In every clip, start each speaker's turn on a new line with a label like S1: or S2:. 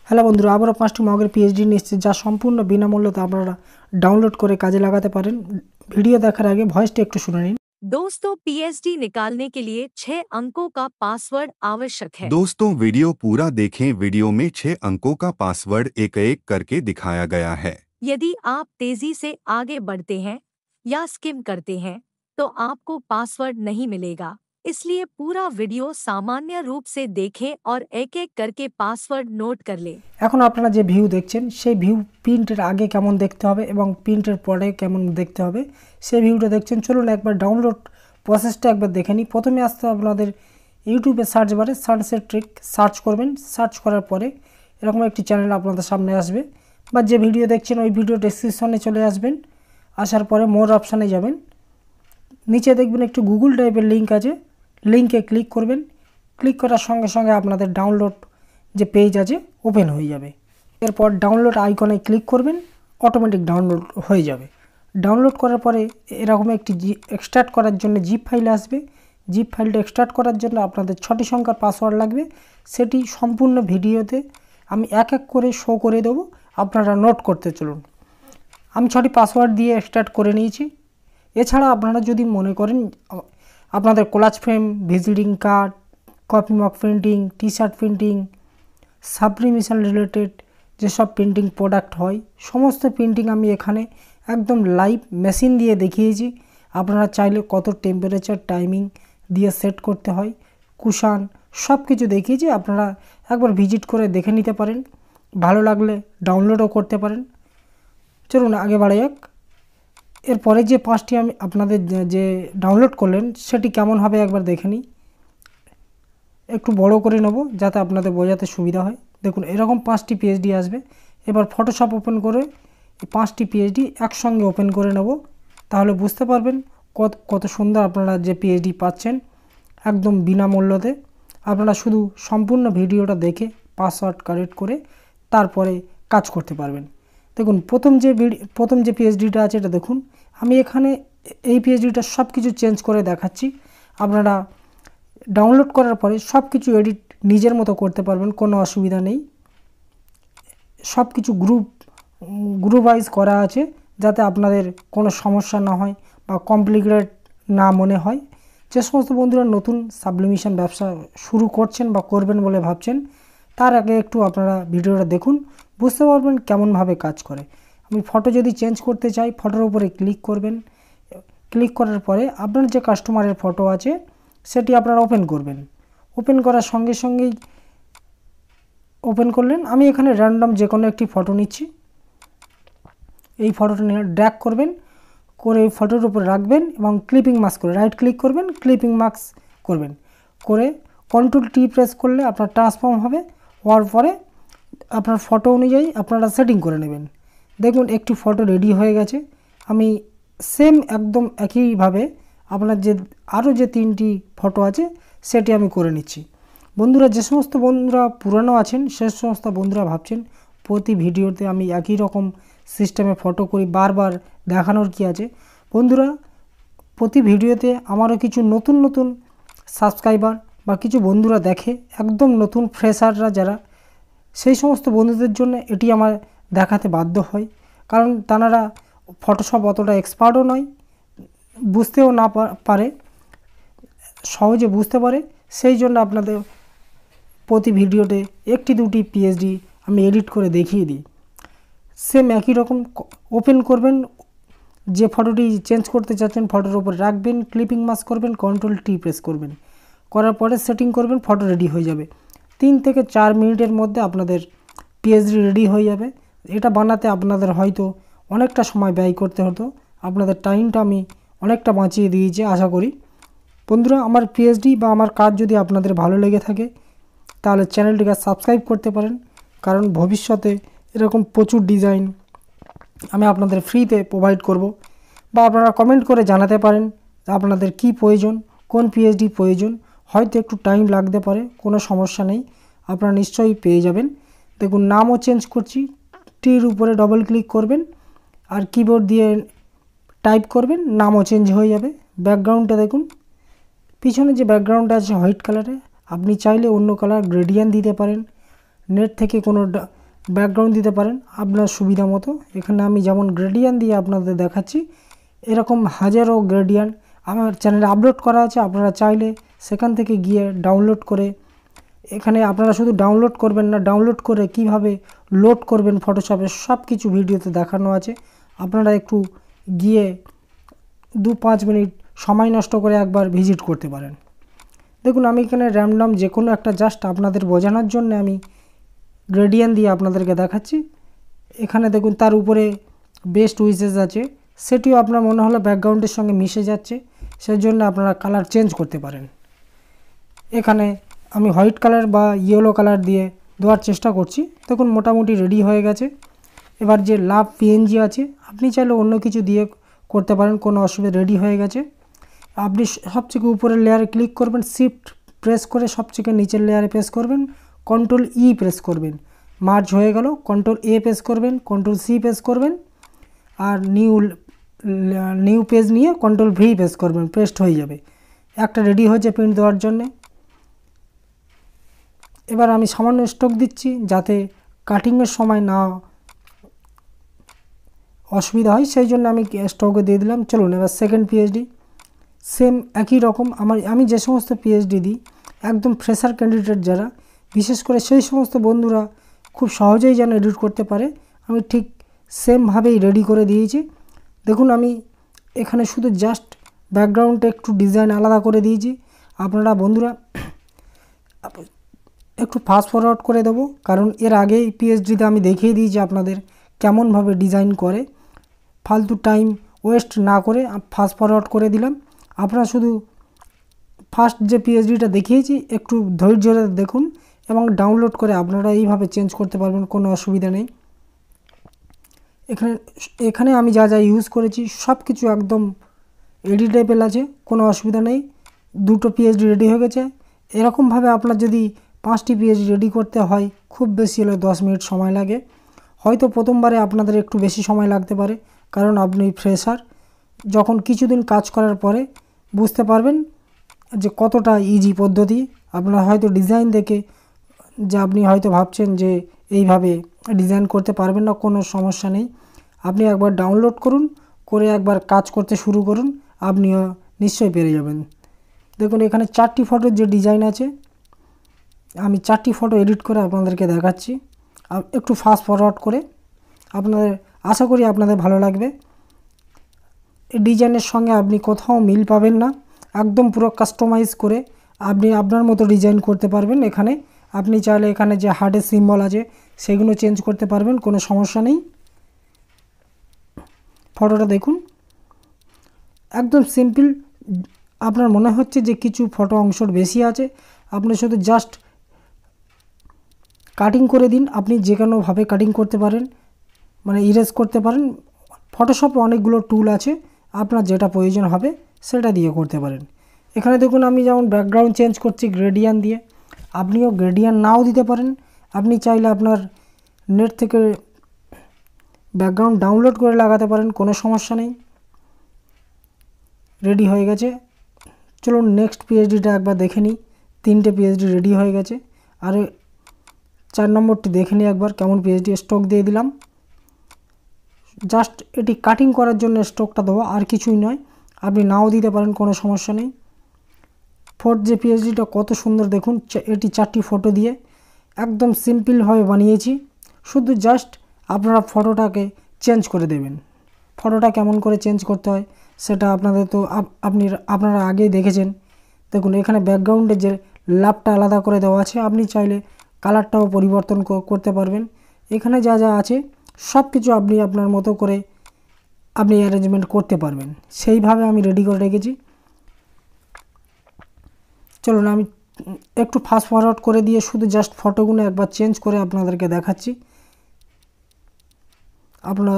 S1: Hello বন্ধুরা, আবারও 5টি মগের পিএইচডি নিয়ে এসেছি, যা সম্পূর্ণ বিনামূল্যে আপনারা ডাউনলোড করে কাজে লাগাতে পারেন। ভিডিও দেখার আগে ভয়েসটা একটু শুনে নিন।
S2: दोस्तों पीएचडी निकालने के लिए 6 अंकों का पासवर्ड आवश्यक है।
S3: दोस्तों वीडियो पूरा देखें। वीडियो में 6 अंकों का पासवर्ड एक एक करके दिखाया गया है।
S2: यदि आप तेजी से आगे बढ़ते हैं या स्किम करते हैं तो आपको पासवर्ड नहीं मिलेगा, इसलिए पूरा वीडियो सामान्य रूप से देखें और एक एक करके पासवर्ड नोट कर लें।
S1: এখন আপনারা যে ভিউ দেখছেন সেই ভিউ প্রিন্টের আগে কেমন দেখতে হবে এবং প্রিন্টের পরে কেমন দেখতে হবে সেই ভিউটা দেখছেন। চলুন একবার ডাউনলোড প্রসেসটা একবার দেখে নিই। প্রথমে আসতে আপনাদের ইউটিউবে সার্চ বারে সানসেট ট্রিক সার্চ করবেন। সার্চ করার পরে এরকম একটি চ্যানেল আপনাদের সামনে আসবে, বা যে ভিডিও দেখছেন ওই ভিডিও ডেসক্রিপশনে চলে আসবেন। আসার পরে মোর অপশানে যাবেন, নিচে দেখবেন একটু গুগল টাইপের লিঙ্ক আছে, লিঙ্কে ক্লিক করবেন। ক্লিক করার সঙ্গে সঙ্গে আপনাদের ডাউনলোড যে পেজ আছে ওপেন হয়ে যাবে। এরপর ডাউনলোড আইকনে ক্লিক করবেন, অটোমেটিক ডাউনলোড হয়ে যাবে। ডাউনলোড করার পরে এরকম একটি এক্সট্রাক্ট করার জন্য জিপ ফাইল আসবে। জিপ ফাইলটা এক্সট্রাক্ট করার জন্য আপনাদের 6টি সংখ্যার পাসওয়ার্ড লাগবে। সেটি সম্পূর্ণ ভিডিওতে আমি এক এক করে শো করে দেবো, আপনারা নোট করতে চলুন। আমি 6টি পাসওয়ার্ড দিয়ে এক্সট্রাক্ট করে নিয়েছি। এছাড়া আপনারা যদি মনে করেন আপনাদের collage frame, visiting card, copy mock printing, T shirt printing, sublimation related যেসব প্রিন্টিং প্রোডাক্ট হয় সমস্ত প্রিন্টিং আমি এখানে একদম লাইভ মেশিন দিয়ে দেখিয়েছি। আপনারা চাইলে কত টেম্পারেচার টাইমিং দিয়ে সেট করতে হয়, কুশান সব কিছু দেখিয়েছি। আপনারা একবার ভিজিট করে দেখে নিতে পারেন, ভালো লাগলে ডাউনলোডও করতে পারেন। চলুন আগে বাড়া যাক। এরপরে যে 5টি আমি আপনাদের যে ডাউনলোড করলেন সেটি কেমন হবে একবার দেখে নিই। একটু বড় করে নেব যাতে আপনাদের বোঝাতে সুবিধা হয়। দেখুন এরকম 5টি পিএইচডি আসবে। এবার ফটোশপ ওপেন করে এই 5টি পিএইচডি একসঙ্গে ওপেন করে নেব, তাহলে বুঝতে পারবেন কত সুন্দর আপনারা যে পিএইচডি পাচ্ছেন একদম বিনামূল্যতে। আপনারা শুধু সম্পূর্ণ ভিডিওটা দেখে পাসওয়ার্ড কারেক্ট করে তারপরে কাজ করতে পারবেন। দেখুন প্রথম যে পিএইচডিটা আছে এটা দেখুন। আমি এখানে এই পিএইচডিটা সব কিছু চেঞ্জ করে দেখাচ্ছি। আপনারা ডাউনলোড করার পরে সব কিছু এডিট নিজের মতো করতে পারবেন, কোনো অসুবিধা নেই। সব কিছু গ্রুপ ওয়াইজ করা আছে যাতে আপনাদের কোনো সমস্যা না হয় বা কমপ্লিকেটেড না মনে হয়। যে সমস্ত বন্ধুরা নতুন সাবলিমেশন ব্যবসা শুরু করছেন বা করবেন বলে ভাবছেন, তার আগে একটু আপনারা ভিডিওটা দেখুন, বুঝতে পারবেন কেমনভাবে কাজ করে। আমি ফটো যদি চেঞ্জ করতে চাই ফটোর উপরে ক্লিক করবেন। ক্লিক করার পরে আপনার যে কাস্টমারের ফটো আছে সেটি আপনারা ওপেন করবেন। ওপেন করার সঙ্গে সঙ্গেই ওপেন করলেন। আমি এখানে র্যান্ডম যে কোনো একটি ফটো নিচ্ছি। এই ফটোটা নিয়ে ড্র্যাগ করবেন, করে এই ফটোর উপর রাখবেন এবং ক্লিপিং মাস্ক করে রাইট ক্লিক করবেন, ক্লিপিং মাস্ক করবেন। করে কন্ট্রোল টি প্রেস করলে আপনার ট্রান্সফর্ম হবে। হওয়ার পরে আপনার ফটো অনুযায়ী আপনারা সেটিং করে নেবেন। দেখুন একটি ফটো রেডি হয়ে গেছে। আমি সেম একদম একইভাবে আপনার যে আরও যে 3টি ফটো আছে সেটি আমি করে নিচ্ছি। বন্ধুরা যে সমস্ত বন্ধুরা পুরানো আছেন সে সমস্ত বন্ধুরা ভাবছেন প্রতি ভিডিওতে আমি একই রকম সিস্টেমে ফটো করি, বারবার দেখানোর কি আছে। বন্ধুরা প্রতি ভিডিওতে আমারও কিছু নতুন সাবস্ক্রাইবার বা কিছু বন্ধুরা দেখে, একদম নতুন ফ্রেশাররা যারা, সেই সমস্ত বন্ধুদের জন্য এটি আমার দেখাতে বাধ্য হয়। কারণ তারা ফটোশপ অতটা এক্সপার্টও নয়, বুঝতেও না পারে, সহজে বুঝতে পারে। সেই জন্য আপনাদের প্রতি ভিডিওতে 1-2টি পিএইচডি আমি এডিট করে দেখিয়ে দিই। সেম একই রকম ওপেন করবেন, যে ফটোটি চেঞ্জ করতে চাচ্ছেন ফটোর উপর রাখবেন, ক্লিপিং মাস্ক করবেন, কন্ট্রোল টি প্রেস করবেন। করার পরে সেটিং করবেন, ফটো রেডি হয়ে যাবে। 3 থেকে 4 মিনিটের মধ্যে আপনাদের পিএইচডি রেডি হয়ে যাবে। এটা বানাতে আপনাদের হয়তো অনেকটা সময় ব্যয় করতে হতো, আপনাদের টাইমটা আমি অনেকটা বাঁচিয়ে দিয়েছি আশা করি। বন্ধুরা আমার পিএইচডি বা আমার কাজ যদি আপনাদের ভালো লেগে থাকে তাহলে চ্যানেলটিকে সাবস্ক্রাইব করতে পারেন, কারণ ভবিষ্যতে এরকম প্রচুর ডিজাইন আমি আপনাদের ফ্রিতে প্রোভাইড করব। বা আপনারা কমেন্ট করে জানাতে পারেন আপনাদের কি প্রয়োজন, কোন পিএইচডি প্রয়োজন। হয়তো একটু টাইম লাগতে পারে, কোনো সমস্যা নেই, আপনারা নিশ্চয়ই পেয়ে যাবেন। দেখুন নামও চেঞ্জ করছি, টির উপরে ডবল ক্লিক করবেন আর কিবোর্ড দিয়ে টাইপ করবেন, নামও চেঞ্জ হয়ে যাবে। ব্যাকগ্রাউন্ডটা দেখুন, পিছনে যে ব্যাকগ্রাউন্ডটা আছে হোয়াইট কালারে, আপনি চাইলে অন্য কালার গ্রেডিয়েন্ট দিতে পারেন। নেট থেকে কোনো ব্যাকগ্রাউন্ড দিতে পারেন আপনার সুবিধা মতো। এখানে আমি যেমন গ্রেডিয়ান্ট দিয়ে আপনাদের দেখাচ্ছি, এরকম হাজারো গ্রেডিয়ান্ট আমার চ্যানেলে আপলোড করা আছে। আপনারা চাইলে সেখান থেকে গিয়ে ডাউনলোড করে, এখানে আপনারা শুধু ডাউনলোড করবেন না, ডাউনলোড করে কিভাবে লোড করবেন ফটোশপে সব কিছু ভিডিওতে দেখানো আছে। আপনারা একটু গিয়ে 2-5 মিনিট সময় নষ্ট করে একবার ভিজিট করতে পারেন। দেখুন আমি এখানে র্যান্ডম যে কোনো একটা জাস্ট আপনাদের বোঝানোর জন্য আমি গ্রেডিয়ান্ট দিয়ে আপনাদেরকে দেখাচ্ছি। এখানে দেখুন তার উপরে বেস্ট উইচেস আছে, সেটিও আপনার মনে হলো ব্যাকগ্রাউন্ডের সঙ্গে মিশে যাচ্ছে, সেজন্য আপনারা কালার চেঞ্জ করতে পারেন। এখানে আমি হোয়াইট কালার বা ইয়েলো কালার দিয়ে দেওয়ার চেষ্টা করছি। দেখুন মোটামুটি রেডি হয়ে গেছে। এবার যে লাভ পিএনজি আছে আপনি চাইলে অন্য কিছু দিয়ে করতে পারেন, কোনো অসুবিধা। রেডি হয়ে গেছে। আপনি সবথেকে উপরের লেয়ারে ক্লিক করবেন, শিফট প্রেস করে সবথেকে নিচের লেয়ারে প্রেস করবেন, কন্ট্রোল ই প্রেস করবেন, মার্জ হয়ে গেল। কন্ট্রোল এ প্রেস করবেন, কন্ট্রোল সি প্রেস করবেন, আর নিউ পেজ নিয়ে কন্ট্রোল ভি প্রেস করবেন, পেস্ট হয়ে যাবে। একটা রেডি হয়েছে প্রিন্ট দেওয়ার জন্যে। এবার আমি সামান্য স্ট্রোক দিচ্ছি যাতে কাটিংয়ের সময় না অসুবিধা হয়, সেই জন্য আমি স্ট্রোকে দিয়ে দিলাম। চলুন এবার সেকেন্ড পিএইচডি সেম একই রকম। আমি যে সমস্ত পিএইচডি দিই একদম ফ্রেশার ক্যান্ডিডেট যারা, বিশেষ করে সেই সমস্ত বন্ধুরা খুব সহজেই যেন এডিট করতে পারে, আমি ঠিক সেমভাবেই রেডি করে দিয়েছি। দেখুন আমি এখানে শুধু জাস্ট ব্যাকগ্রাউন্ডে একটু ডিজাইন আলাদা করে দিয়েছি। আপনারা বন্ধুরা একটু ফাস্ট ফরওয়ার্ড করে দেবো, কারণ এর আগেই পিএইচডিতে আমি দেখিয়ে দিয়েছি আপনাদের কেমনভাবে ডিজাইন করে। ফালতু টাইম ওয়েস্ট না করে ফাস্ট ফরওয়ার্ড করে দিলাম। আপনারা শুধু ফার্স্ট যে পিএইচডিটা দেখিয়েছি একটু ধৈর্য ধরে দেখুন এবং ডাউনলোড করে আপনারা এইভাবে চেঞ্জ করতে পারবেন, কোনো অসুবিধা নেই। এখানে আমি যা যা ইউজ করেছি সব কিছু একদম এডিটেবল আছে, কোনো অসুবিধা নেই। দুটো পিএইচডি রেডি হয়ে গেছে। এরকমভাবে আপনার যদি 5টি পিএইচডি রেডি করতে হয় খুব বেশি হলে 10 মিনিট সময় লাগে। হয়তো প্রথমবারে আপনাদের একটু বেশি সময় লাগতে পারে, কারণ আপনি ফ্রেশার। যখন কিছুদিন কাজ করার পরে বুঝতে পারবেন যে কতটা ইজি পদ্ধতি। আপনার হয়তো ডিজাইন দেখে যে আপনি হয়তো ভাবছেন যে এইভাবে ডিজাইন করতে পারবেন না, কোনো সমস্যা নেই। আপনি একবার ডাউনলোড করুন, করে একবার কাজ করতে শুরু করুন, আপনিও নিশ্চয়ই পেরে যাবেন। দেখুন এখানে 4টি ফটোর যে ডিজাইন আছে, আমি 4টি ফটো এডিট করে আপনাদেরকে দেখাচ্ছি একটু ফাস্ট ফরওয়ার্ড করে। আপনাদের আশা করি আপনাদের ভালো লাগবে। এই ডিজাইনের সঙ্গে আপনি কোথাও মিল পাবেন না, একদম পুরো কাস্টমাইজ করে আপনি আপনার মতো ডিজাইন করতে পারবেন। এখানে আপনি চাইলে এখানে যে হার্টের সিম্বল আছে সেগুলো চেঞ্জ করতে পারবেন, কোনো সমস্যা নেই। ফটোটা দেখুন একদম সিম্পল। আপনার মনে হচ্ছে যে কিছু ফটো অংশর বেশি আছে, আপনি শুধু জাস্ট কাটিং করে দিন। আপনি যে কোনোভাবে কাটিং করতে পারেন, মানে ইরেজ করতে পারেন। ফটোশপে অনেকগুলো টুল আছে, আপনার যেটা প্রয়োজন হবে সেটা দিয়ে করতে পারেন। এখানে দেখুন আমি যেমন ব্যাকগ্রাউন্ড চেঞ্জ করছি গ্রেডিয়ান্ট দিয়ে, আপনিও গ্রেডিয়ান্ট নাও দিতে পারেন। আপনি চাইলে আপনার নেট থেকে ব্যাকগ্রাউন্ড ডাউনলোড করে লাগাতে পারেন, কোনো সমস্যা নেই। রেডি হয়ে গেছে। চলুন নেক্সট পিএইচডিটা একবার দেখে নিই। 3টে পিএইচডি রেডি হয়ে গেছে। আর 4 নম্বরটি দেখে নিই একবার কেমন পিএইচডি। স্ট্রোক দিয়ে দিলাম, জাস্ট এটি কাটিং করার জন্য স্ট্রোকটা দেবো, আর কিছুই নয়। আপনি নাও দিতে পারেন, কোনো সমস্যা নেই। ফোর্থ যে পিএইচডিটা কত সুন্দর দেখুন, এটি 4টি ফটো দিয়ে একদম সিম্পলভাবে বানিয়েছি। শুধু জাস্ট আপনারা ফটোটাকে চেঞ্জ করে দেবেন। ফটোটা কেমন করে চেঞ্জ করতে হয় সেটা আপনাদের তো আপনারা আগেই দেখেছেন। দেখুন এখানে ব্যাকগ্রাউন্ডের যে লাভটা আলাদা করে দেওয়া আছে, আপনি চাইলে কালারটাও পরিবর্তন করতে পারবেন। এখানে যা যা আছে সব কিছু আপনি আপনার মতো করে আপনি অ্যারেঞ্জমেন্ট করতে পারবেন, সেইভাবে আমি রেডি করে রেখেছি। চলুন আমি একটু ফাস্ট ফরওয়ার্ড করে দিয়ে শুধু জাস্ট ফটোগুলো একবার চেঞ্জ করে আপনাদেরকে দেখাচ্ছি। আপনারা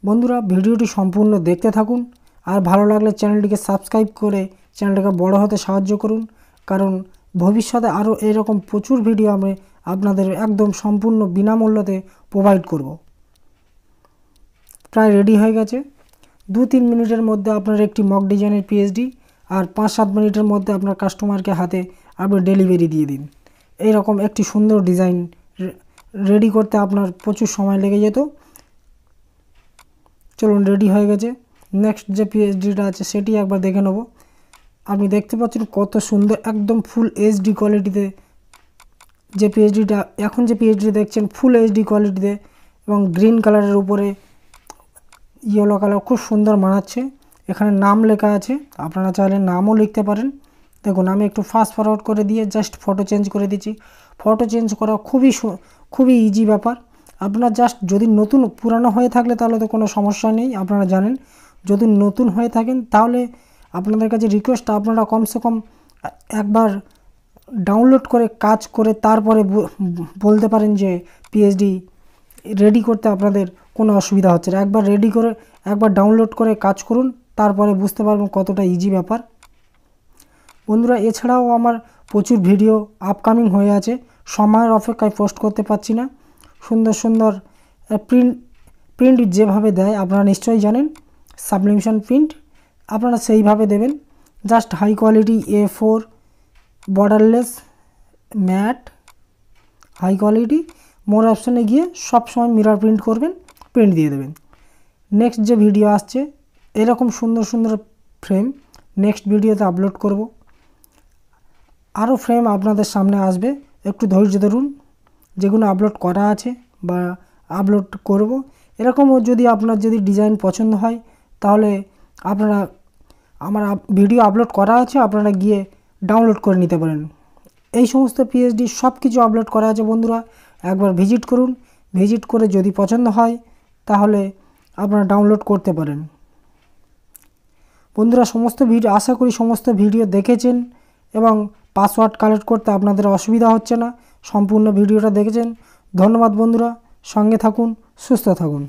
S1: বন্ধুরা ভিডিওটি সম্পূর্ণ দেখতে থাকুন, আর ভালো লাগলে চ্যানেলটিকে সাবস্ক্রাইব করে চ্যানেলটাকে বড় হতে সাহায্য করুন, কারণ ভবিষ্যতে আরও এরকম প্রচুর ভিডিও আমি আপনাদের একদম সম্পূর্ণ বিনামূল্যতে প্রোভাইড করব। প্রায় রেডি হয়ে গেছে। 2-3 মিনিটের মধ্যে আপনার একটি মক ডিজাইনের পিএইচডি, আর 5-7 মিনিটের মধ্যে আপনার কাস্টমারকে হাতে আপনি ডেলিভারি দিয়ে দিন। এইরকম একটি সুন্দর ডিজাইন রেডি করতে আপনার প্রচুর সময় লেগে যেত। চলুন রেডি হয়ে গেছে। নেক্সট যে পিএইচডিটা আছে সেটি একবার দেখে নেব। আপনি দেখতে পাচ্ছেন কত সুন্দর একদম ফুল এইচডি কোয়ালিটিতে যে পিএইচডিটা, এখন যে পিএইচডি দেখছেন ফুল এইচডি কোয়ালিটিতে এবং গ্রিন কালারের উপরে ইয়েলো কালার খুব সুন্দর মানাচ্ছে। এখানে নাম লেখা আছে, আপনারা চাইলে নামও লিখতে পারেন। দেখুন আমি একটু ফাস্ট ফরওয়ার্ড করে দিয়ে জাস্ট ফটো চেঞ্জ করে দিচ্ছি। ফটো চেঞ্জ করা খুবই ইজি ব্যাপার। আপনার জাস্ট যদি নতুন পুরানো হয়ে থাকলে তাহলে তো কোনো সমস্যা নেই, আপনারা জানেন। যদি নতুন হয়ে থাকেন তাহলে আপনাদের কাছে রিকোয়েস্ট, আপনারা কমসে কম একবার ডাউনলোড করে কাজ করে তারপরে বলতে পারেন যে পিএইচডি রেডি করতে আপনাদের কোনো অসুবিধা হচ্ছে না। একবার রেডি করে একবার ডাউনলোড করে কাজ করুন, তারপরে বুঝতে পারবেন কতটা ইজি ব্যাপার। বন্ধুরা এছাড়াও আমার প্রচুর ভিডিও আপকামিং হয়ে আছে, সময়ের অপেক্ষায় পোস্ট করতে পারছি না। সুন্দর সুন্দর প্রিন্ট যেভাবে দেয় আপনারা নিশ্চয়ই জানেন, সাবলিমেশন প্রিন্ট আপনারা সেইভাবে দেবেন। Just high quality A4 borderless matte high quality more অপশানে গিয়ে সবসময় মিরর প্রিন্ট করবেন, প্রিন্ট দিয়ে দেবেন। নেক্সট যে ভিডিও আসছে এরকম সুন্দর সুন্দর ফ্রেম নেক্সট ভিডিওতে আপলোড করব। আরও ফ্রেম আপনাদের সামনে আসবে, একটু ধৈর্য ধরুন। যেগুলো আপলোড করা আছে বা আপলোড করব, এরকমও যদি আপনার যদি ডিজাইন পছন্দ হয় তাহলে আপনারা আমার ভিডিও আপলোড করা আছে, আপনারা গিয়ে ডাউনলোড করে নিতে পারেন। এই সমস্ত পিএইচডি সব কিছু আপলোড করা আছে বন্ধুরা, একবার ভিজিট করুন। ভিজিট করে যদি পছন্দ হয় তাহলে আপনারা ডাউনলোড করতে পারেন। বন্ধুরা আশা করি সমস্ত ভিডিও দেখেছেন এবং পাসওয়ার্ড কালেক্ট করতে আপনাদের অসুবিধা হচ্ছে না। সম্পূর্ণ ভিডিওটা দেখেছেন। ধন্যবাদ বন্ধুরা, সঙ্গে থাকুন, সুস্থ থাকুন।